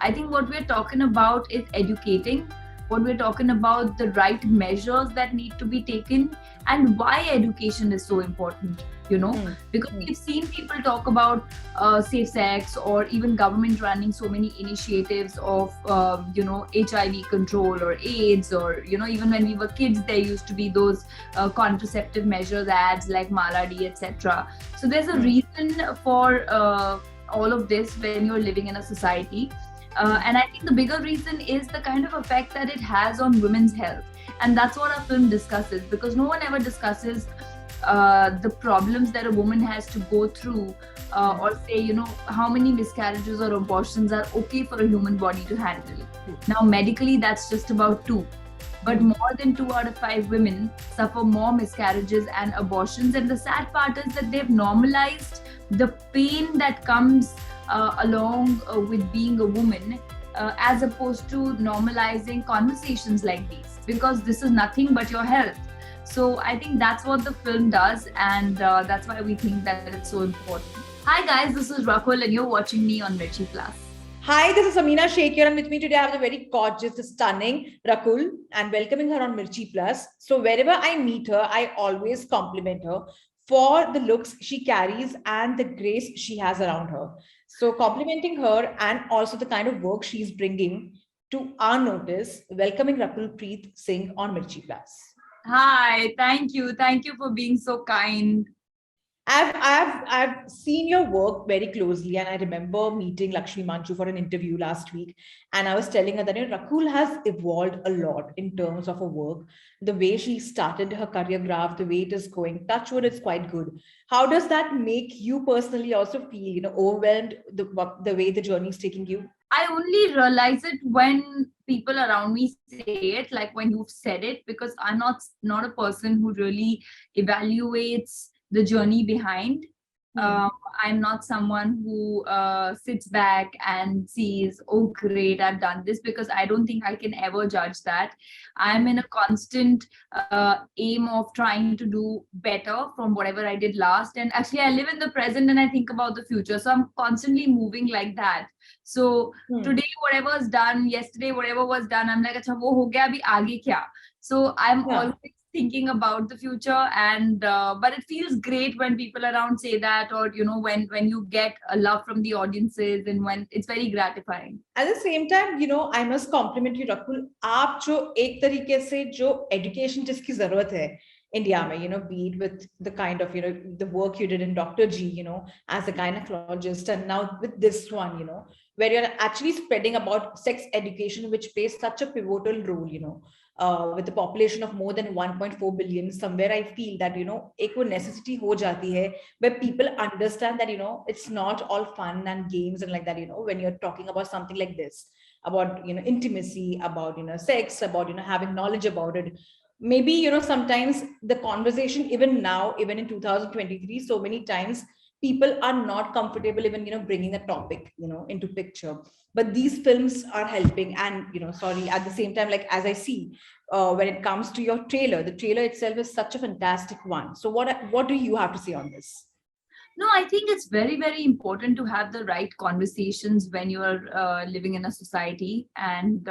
I think what we're talking about is educating, what we're talking about the right measures that need to be taken, and why education is so important, because we've seen people talk about safe sex, or even government running so many initiatives of HIV control or AIDS, or even when we were kids there used to be those contraceptive measures ads like Maladi, etc. So there's a reason for all of this when you're living in a society. And I think the bigger reason is the kind of effect that it has on women's health. And that's what our film discusses, because no one ever discusses the problems that a woman has to go through, or say, how many miscarriages or abortions are okay for a human body to handle. Now, medically, that's just about 2. But more than 2 out of 5 women suffer more miscarriages and abortions. And the sad part is that they've normalized the pain that comes along with being a woman, as opposed to normalizing conversations like these, because this is nothing but your health. So I think that's what the film does, and that's why we think that it's so important. Hi guys, this is Rakul and you're watching me on Mirchi Plus. Hi, this is Samina Shaikh here, and with me today I have the very gorgeous, stunning Rakul, and welcoming her on Mirchi Plus. So wherever I meet her, I always compliment her for the looks she carries and the grace she has around her. So complimenting her and also the kind of work she's bringing to our notice, welcoming Rakul Preet Singh on Mirchi Plus. Hi, thank you. Thank you for being so kind. I've seen your work very closely, and I remember meeting Lakshmi Manchu for an interview last week, and I was telling her that Rakul has evolved a lot in terms of her work, the way she started her career graph, the way it is going. Touchwood, it's quite good. How does that make you personally also feel, overwhelmed the way the journey is taking you? I only realize it when people around me say it, like when you've said it, because I'm not a person who really evaluates the journey behind. I'm not someone who sits back and sees, oh great, I've done this, because I don't think I can ever judge that. I'm in a constant aim of trying to do better from whatever I did last. And actually I live in the present and I think about the future. So I'm constantly moving like that. So today, whatever is done, yesterday, whatever was done, I'm like, acha, wo ho gaya, abhi aage kya? So I'm always thinking about the future, and but it feels great when people around say that, or when you get a love from the audiences, and when it's very gratifying. At the same time, I must compliment you, Rakul. आप जो एक तरीके से जो education जिसकी जरूरत है India में, be it with the kind of, the work you did in Dr. G, as a gynecologist, and now with this one, where you're actually spreading about sex education, which plays such a pivotal role, with the population of more than 1.4 billion, somewhere I feel that, एक वो necessity हो जाती है, where people understand that, it's not all fun and games and like that, when you're talking about something like this, about, intimacy, about, sex, about, having knowledge about it. Maybe, sometimes the conversation, even now, even in 2023, so many times, people are not comfortable even bringing the topic into picture, but these films are helping. And sorry, at the same time, like as I see, when it comes to your trailer, the trailer itself is such a fantastic one. So what do you have to say on this? No, I think it's very, very important to have the right conversations when you're living in a society, and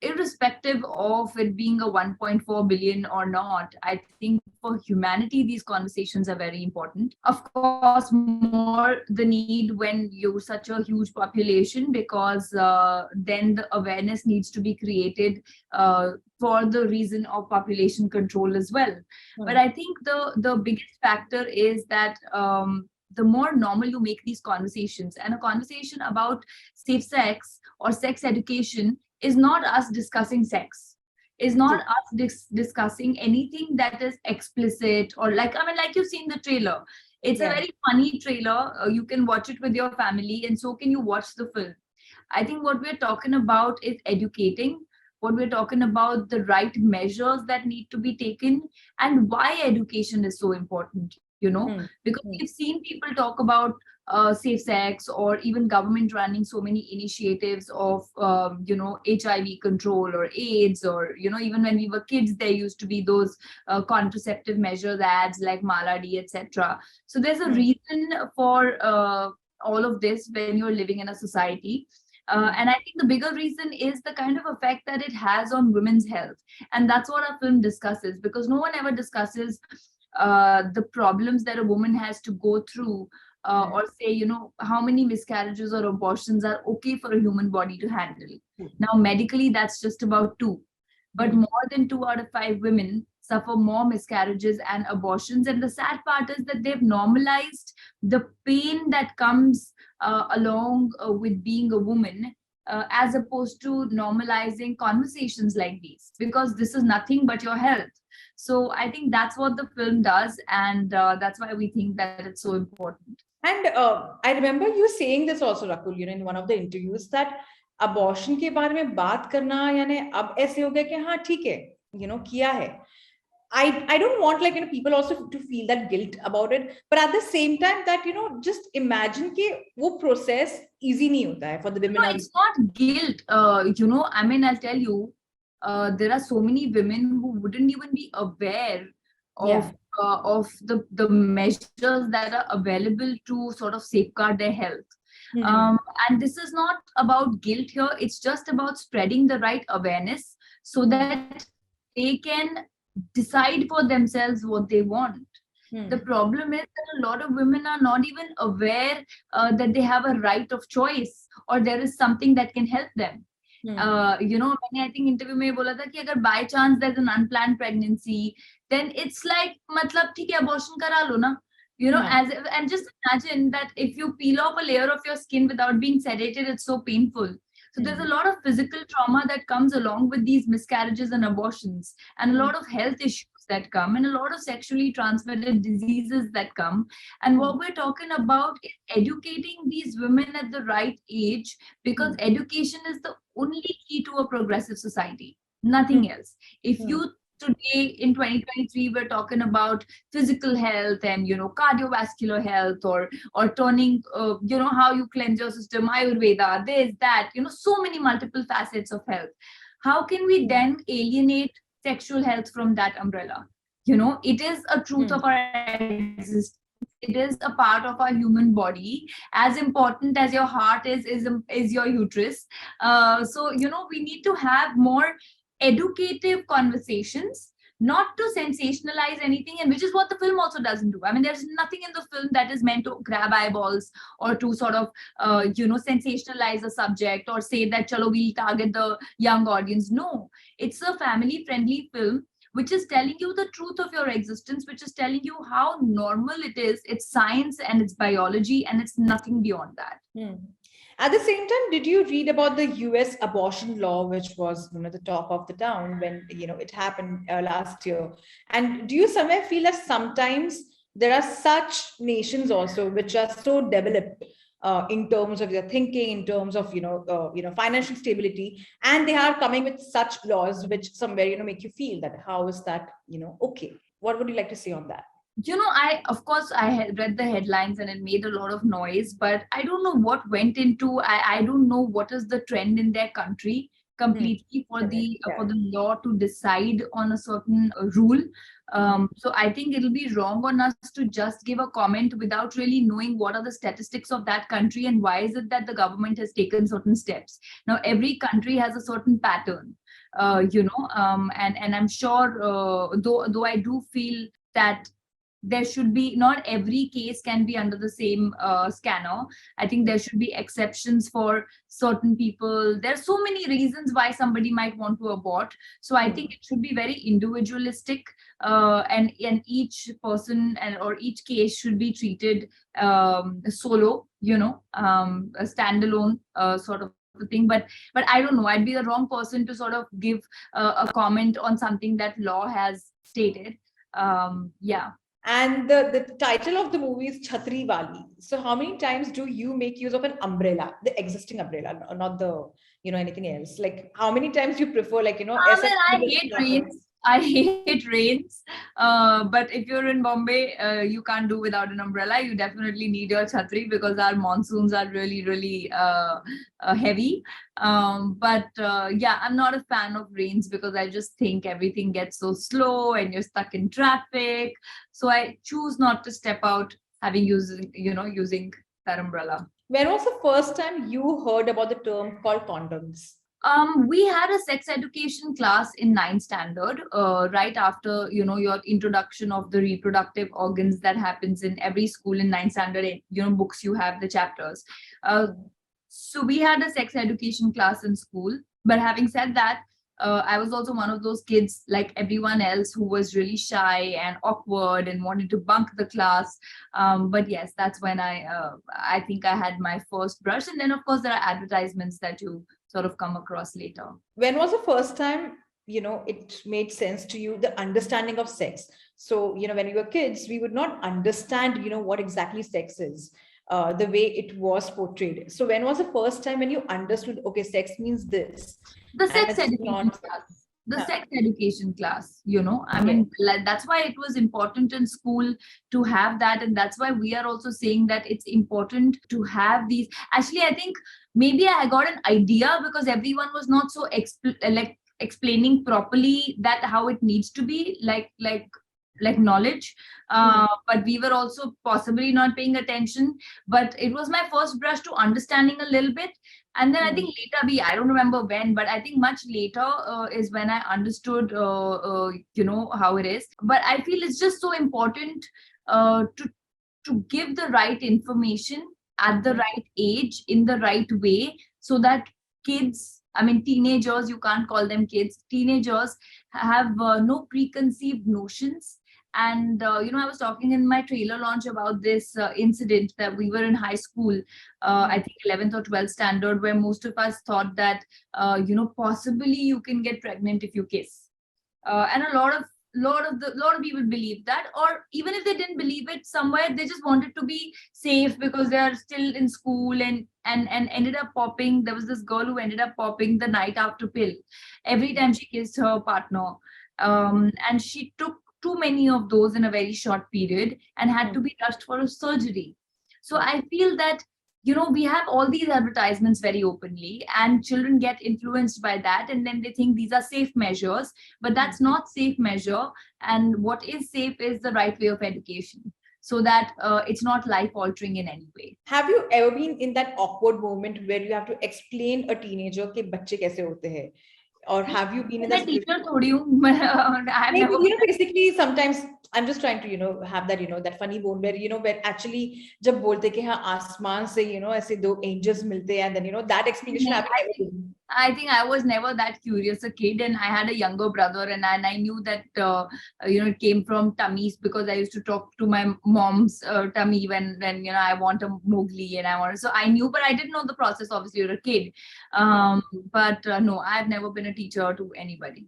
irrespective of it being a 1.4 billion or not, I think for humanity, these conversations are very important. Of course, more the need when you're such a huge population, because then the awareness needs to be created for the reason of population control as well. But I think the biggest factor is that the more normal you make these conversations, and a conversation about safe sex or sex education is not us discussing sex, is not us discussing anything that is explicit, or like you've seen the trailer. It's a very funny trailer. You can watch it with your family, and so can you watch the film. I think what we're talking about is educating, what we're talking about the right measures that need to be taken, and why education is so important, because we've seen people talk about safe sex, or even government running so many initiatives of HIV control or AIDS, or even when we were kids there used to be those contraceptive measures ads like Maladi, etc. So there's a reason for all of this when you're living in a society. And I think the bigger reason is the kind of effect that it has on women's health. And that's what our film discusses, because no one ever discusses the problems that a woman has to go through, or say, how many miscarriages or abortions are okay for a human body to handle. Now, medically, that's just about 2. But more than 2 out of 5 women suffer more miscarriages and abortions. And the sad part is that they've normalized the pain that comes along with being a woman, as opposed to normalizing conversations like these, because this is nothing but your health. So I think that's what the film does, and that's why we think that it's so important. And I remember you saying this also, Rakul, in one of the interviews, that abortion के बारे में बात करना यानी अब ऐसे हो गया कि हाँ ठीक है, किया है. I don't want people also to feel that guilt about it, but at the same time that just imagine कि वो process easy नहीं होता है for the women. No, it's not guilt. I mean, I'll tell you, there are so many women who wouldn't even be aware of the measures that are available to sort of safeguard their health. And this is not about guilt here. It's just about spreading the right awareness so that they can decide for themselves what they want. The problem is that a lot of women are not even aware that they have a right of choice, or there is something that can help them. मैंने I think interview में बोला था कि अगर by chance there's an unplanned pregnancy, then it's like मतलब ठीक है abortion करा लो ना. And just imagine that if you peel off a layer of your skin without being sedated, it's so painful. So there's a lot of physical trauma that comes along with these miscarriages and abortions, and a lot of health issues that come, and a lot of sexually transmitted diseases that come. And what we're talking about is educating these women at the right age, because education is the only key to a progressive society, nothing else. If you today in 2023 we're talking about physical health and cardiovascular health, or turning how you cleanse your system, Ayurveda, this, that, so many multiple facets of health. How can we then alienate sexual health from that umbrella? It is a truth of our existence. It is a part of our human body, as important as your heart is your uterus. So we need to have more educative conversations, not to sensationalize anything, and which is what the film also doesn't do. I mean, there's nothing in the film that is meant to grab eyeballs or to sort of sensationalize a subject or say that chalo we'll target the young audience. No, it's a family friendly film which is telling you the truth of your existence, which is telling you how normal it is. It's science and it's biology, and it's nothing beyond that. At the same time, did you read about the US abortion law, which was the talk of the town when it happened last year? And do you somewhere feel that sometimes there are such nations also which are so developed in terms of their thinking, in terms of financial stability, and they are coming with such laws which somewhere make you feel that how is that okay? What would you like to say on that? I had read the headlines and it made a lot of noise, but I don't know what went into. I don't know what is the trend in their country completely for the law to decide on a certain rule. So I think it'll be wrong on us to just give a comment without really knowing what are the statistics of that country and why is it that the government has taken certain steps. Now, every country has a certain pattern, and I'm sure, though I do feel that there should be, not every case can be under the same scanner. I think there should be exceptions for certain people. There are so many reasons why somebody might want to abort. So I think it should be very individualistic, and each person or each case should be treated solo, a standalone sort of thing. But I don't know, I'd be the wrong person to sort of give a comment on something that law has stated. And the title of the movie is Chhatriwali. So how many times do you make use of an umbrella, the existing umbrella, not the, anything else? Like how many times you prefer, I hate rains. I hate rains. But if you're in Bombay, you can't do without an umbrella. You definitely need your chhatri because our monsoons are really, really heavy. But I'm not a fan of rains because I just think everything gets so slow and you're stuck in traffic. So I choose not to step out using that umbrella. When was the first time you heard about the term called condoms? We had a sex education class in ninth standard, right after, your introduction of the reproductive organs that happens in every school in ninth standard. Books, you have the chapters. So we had a sex education class in school. But having said that, I was also one of those kids like everyone else who was really shy and awkward and wanted to bunk the class. But yes, that's when I think I had my first brush. And then of course there are advertisements that you sort of come across later. When was the first time, it made sense to you, the understanding of sex? So, when we were kids, we would not understand, what exactly sex is, the way it was portrayed. So when was the first time when you understood, okay, sex means this? The And sex it's education not. class. The Huh. sex education class, I Yeah. mean, like, that's why it was important in school to have that. And that's why we are also saying that it's important to have these. Actually, I think maybe I got an idea because everyone was not so like explaining properly that how it needs to be like knowledge. But we were also possibly not paying attention. But it was my first brush to understanding a little bit. And then I think later I don't remember when, but I think much later is when I understood, how it is. But I feel it's just so important to give the right information at the right age in the right way, so that kids, I mean teenagers, you can't call them kids, teenagers have no preconceived notions. And I was talking in my trailer launch about this incident that we were in high school, I think 11th or 12th standard, where most of us thought that possibly you can get pregnant if you kiss. And a lot of people believe that, or even if they didn't believe it, somewhere they just wanted to be safe because they are still in school, and ended up popping. There was this girl who ended up popping the night after pill every time she kissed her partner. And she took too many of those in a very short period and had to be rushed for a surgery. So I feel that we have all these advertisements very openly, and children get influenced by that, and then they think these are safe measures, but that's not safe measure. And what is safe is the right way of education, so that it's not life altering in any way. Have you ever been in that awkward moment where you have to explain a teenager ke bacche kaise hote hain? Or have you been in मैं that teacher situation? थोड़ी हूँ. I have Maybe, never basically sometimes I'm just trying to, have that, that funny bone where, where actually जब बोलते कि हाँ आसमान से, ऐसे दो angels मिलते हैं, and then, that explanation have you ever given? I think I was never that curious a kid, and I had a younger brother, and I knew that it came from tummies, because I used to talk to my mom's tummy when I want a Mowgli and I want, so I knew, but I didn't know the process. Obviously, you're a kid, but no, I've never been a teacher to anybody.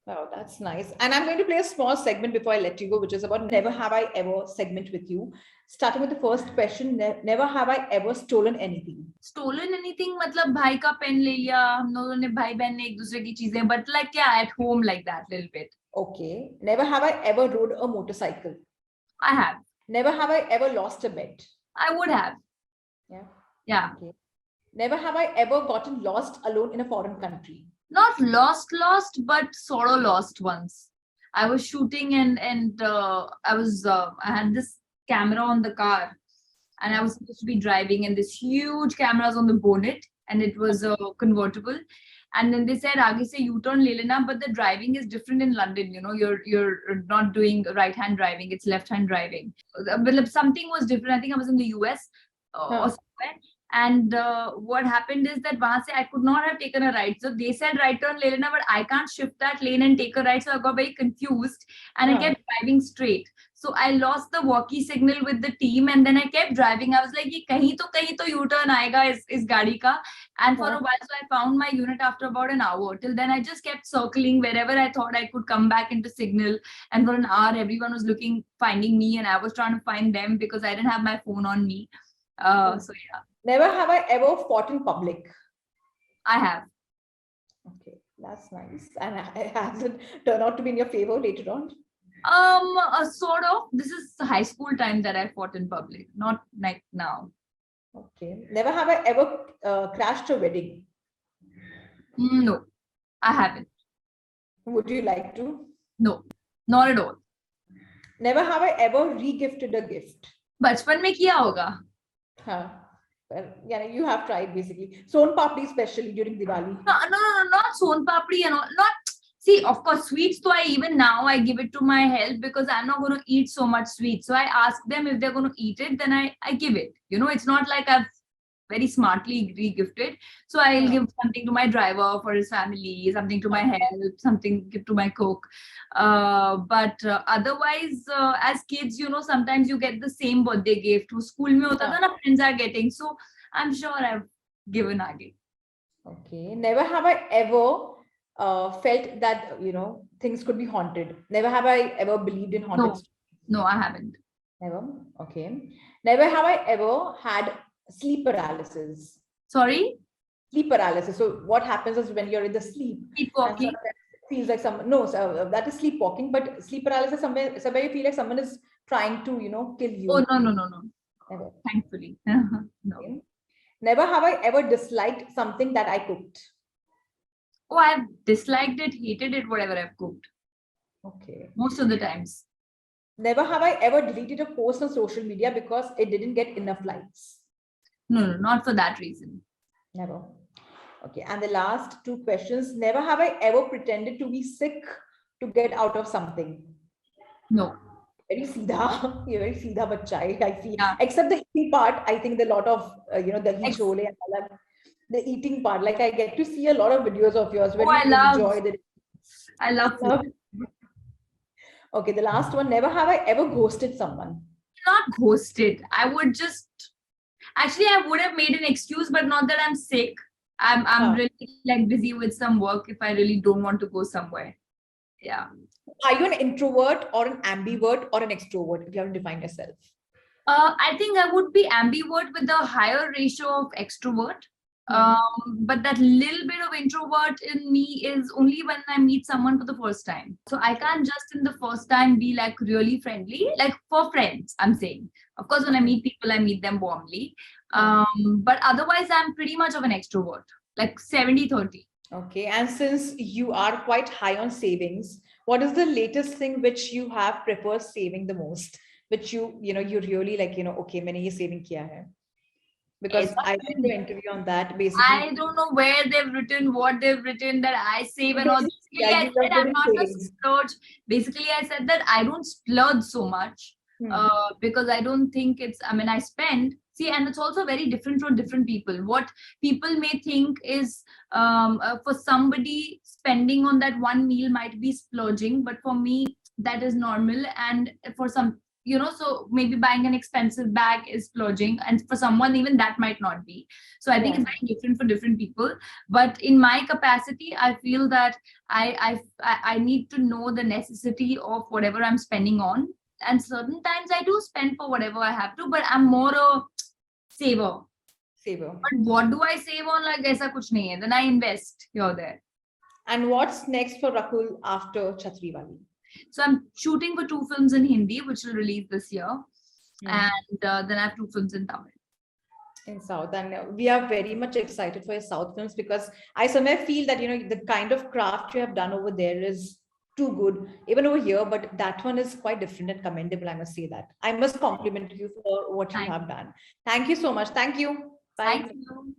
Oh, that's nice. And I'm going to play a small segment before I let you go, which is about never have I ever segment with you. Starting with the first question, never have I ever stolen anything. Stolen anything? मतलब भाई का pen ले लिया, हम लोगों ने भाई बहन ने एक दूसरे की चीजें, but like yeah, at home like that little bit. Okay. Never have I ever rode a motorcycle. I have. Never have I ever lost a bet. I would have. Yeah. Yeah. Okay. Never have I ever gotten lost alone in a foreign country. Not lost, but sort of lost once. I was shooting, and I had this camera on the car, and I was supposed to be driving, and this huge cameras on the bonnet, and it was a convertible. And then they said, "Aage se U-turn le lena," but the driving is different in London. You're not doing right-hand driving; it's left-hand driving. But something was different. I think I was in the US or somewhere. And what happened is that wahan se I could not have taken a right. So they said right turn le lena, but I can't shift that lane and take a right. So I got very confused, and I kept driving straight. So I lost the walkie signal with the team, and then I kept driving. I was like, "Ye kahin to U-turn aayega is gaadi ka." And for a while, so I found my unit after about an hour. Till then, I just kept circling wherever I thought I could come back into signal. And for an hour, everyone was finding me, and I was trying to find them because I didn't have my phone on me. So yeah. Never have I ever fought in public. I have. Okay, that's nice. And it hasn't turned out to be in your favor later on? Sort of. This is high school time that I fought in public, not like now. Okay. Never have I ever crashed a wedding. No, I haven't. Would you like to? No, not at all. Never have I ever re-gifted a gift. बचपन में किया होगा. हाँ. Well, yeah, you have tried basically. Son papdi, especially during Diwali. No, no, no, not son papdi and all. Not, see, of course, sweets. So I even now I give it to my health because I'm not going to eat so much sweets. So I ask them if they're going to eat it, then I give it. It's not like I've very smartly re-gifted. So I'll give something to my driver for his family, something to my health, something give to my cook. But otherwise, as kids, sometimes you get the same birthday gift. वो school में होता था ना, friends are getting. So I'm sure I've given again. Okay. Never have I ever felt that, things could be haunted. Never have I ever believed in haunted stories. No, I haven't. Never. Okay. Never have I ever had sleep paralysis. Sorry? Sleep paralysis. So what happens is when you're in the sleepwalking. Feels like that is sleepwalking, but sleep paralysis somewhere you feel like someone is trying to, kill you. Oh, no. Never. Thankfully. No. Okay. Never have I ever disliked something that I cooked. Oh, I've disliked it, hated it, whatever I've cooked. Okay. Most of the times. Never have I ever deleted a post on social media because it didn't get enough likes. No, not for that reason. Never. Okay. And the last two questions. Never have I ever pretended to be sick to get out of something. No. Very seedha. You're very seedha bachcha, I feel. Yeah. Except the eating part, I think the lot of, dahi chole and all that. The eating part, like I get to see a lot of videos of yours where you enjoy the. I love food. Okay, the last one. Never have I ever ghosted someone. Not ghosted. I would just. Actually, I would have made an excuse, but not that I'm sick. I'm really busy with some work if I really don't want to go somewhere. Yeah. Are you an introvert or an ambivert or an extrovert if you have to define yourself? I think I would be ambivert with a higher ratio of extrovert. But that little bit of introvert in me is only when I meet someone for the first time. So I can't just in the first time be like really friendly, like for friends, I'm saying. Of course, when I meet people, I meet them warmly. But otherwise, I'm pretty much of an extrovert, like 70-30. Okay. And since you are quite high on savings, what is the latest thing which you have preferred saving the most? Which you really like, okay, मैंने ये saving किया है. Because I did an interview on that basically. I don't know where they've written, what they've written, that I save and all. Basically, I said I'm not a splurge. Basically, I said that I don't splurge so much because I don't think I spend. See, and it's also very different for different people. What people may think is for somebody spending on that one meal might be splurging, but for me, that is normal. And for some, so maybe buying an expensive bag is splurging, and for someone even that might not be. So I think it's very different for different people. But in my capacity, I feel that I need to know the necessity of whatever I'm spending on. And certain times I do spend for whatever I have to, but I'm more a saver. But what do I save on? Like aisa kuch nahi hai. Then I invest here or there. And what's next for Rakul after Chhatriwali? So I'm shooting for 2 films in Hindi, which will release this year. And then I have 2 films in Tamil. In South. And we are very much excited for your South films because I somewhere feel that, the kind of craft you have done over there is too good, even over here, but that one is quite different and commendable. I must say that. I must compliment you for what you have done. Thank you so much. Thank you. Bye. Thank you.